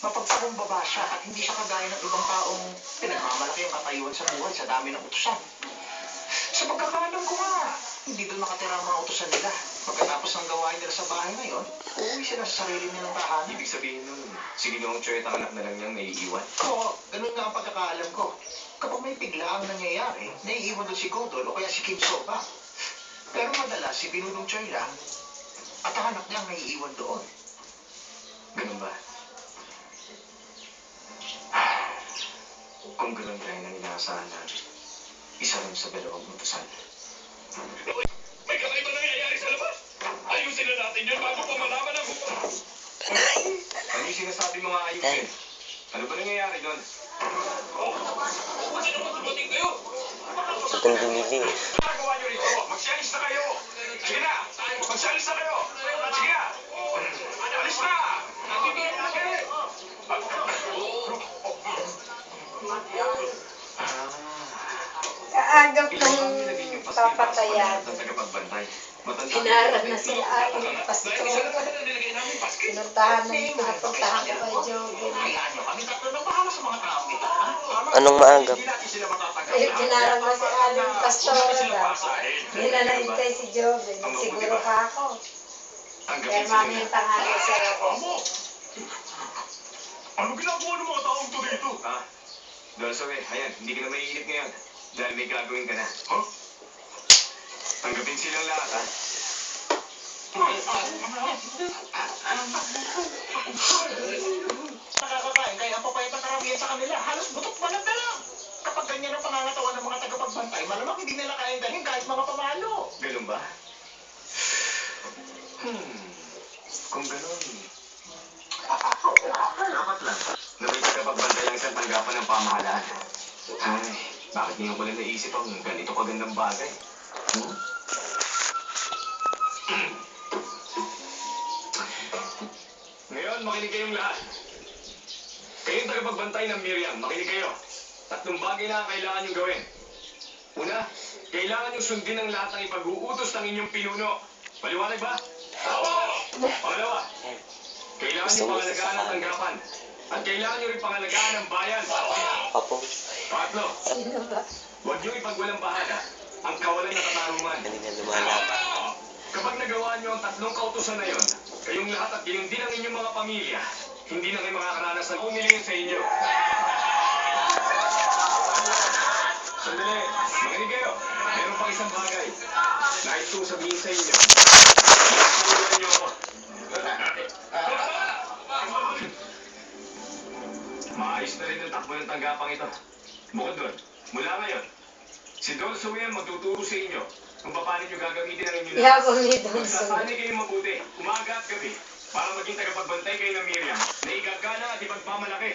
Mapagpakumbaba siya at hindi siya kagaya ng ibang taong pinagmamalaki ang katayuan sa buhay sa dami ng utusan. Sa pagkakaalam ko nga, hindi doon nakatira ang mga utusan nila. Pagkatapos ng gawain nila sa bahay ngayon, uuwi sila sa sarili nilang tahanan. Ibig sabihin nun, si Ginoong Choy at ang anak na lang niyang naiiwan. Oo, ganun nga ang pagkakaalam ko. Kapag may biglaang nangyayari, naiiwan doon si Godol o kaya si Kim Soba. Pero madalas si Binulong Choy lang at ang anak niya ang naiiwan doon. Ganun ba? Kung ganun tayo nang inaasahan namin, isa rin sa dalawang utusan. May kakaibang nangyayari sa labas. Ayusin na natin yun bago pa malaman ang hukom. Ano yung sinasabi mo nga ayusin? Ano ba nangyayari doon? Kasi naman dumating kayo. Itong binili. Nagawa nyo rito. Magsialis na kayo. Sige na. Magsialis na kayo. Sige na. Alis na. Nandibigyan na kayo. Kaagap Ilang ng ang naging yung paskil para sa papatayan. panahon ng tagapagbantay. Matanda Hinarap na sila aking pastor. Isa na kasi na nilagay namin basket. Pinuntahan na pinapuntahan ko kay Jobin. Hayaan niyo kami tatlo na bahala sa mga taong ito, ha? Anong maagap? Hindi natin sila matatanggap. Hinarap na si aming pastor daw. Hindi na nahintay si Jobin. Siguro ka ako. Tanggapin Kaya sila mami yung tanghali sa ako. Ano ginagawa ng mga taong to dito? Ha? Dolso ayan, hindi ka na maiinip ngayon. Dahil may gagawin ka na. Huh? Tanggapin silang lahat, ha? Nakakakain, kaya ang papayat ng karamihan sa kanila, halos butok balat na lang. Kapag ganyan ang pangangatawan ng mga tagapagbantay, malamang hindi nila kayang dalhin kahit mga pamalo. Ganun ba? Kung ganun, dapat lang na may tagapagbantay ang isang tanggapan ng pamahalaan. Ay, bakit ngayon ko lang naisip ang ganito kagandang bagay? Hmm? Ngayon, makinig kayong lahat. Kayong tagapagbantay ng Miriam, makinig kayo. Tatlong bagay na ang kailangan niyong gawin. Una, kailangan niyong sundin ang lahat ng ipag-uutos ng inyong pinuno. Maliwanag ba? Pangalawa, kailangan niyong pangalagaan ang tanggapan. At kailangan niyo rin pangalagaan ang bayan. Apo. Pangatlo, Sino ba? huwag niyo ipagwalang bahala ang kawalan ng katarungan. Kanina lumalapa. Kapag nagawa niyo ang tatlong kautusan na yon, kayong lahat at gayon din ang inyong mga pamilya, hindi na kayo makakaranas ng umiliin sa inyo. Sandali, makinig kayo. Meron pang isang bagay. Nais kong sabihin sa inyo. Saludan niyo ako. Maayos na rin ang takbo ng tanggapang ito. Bukod doon, mula ngayon, si Don Suyen magtuturo sa inyo kung paano nyo gagamitin ang inyong Ihapon ni Donso. Magsasanay kayo mabuti, umaga at gabi, para maging tagapagbantay kayo ng Miriam na igagana at ipagmamalaki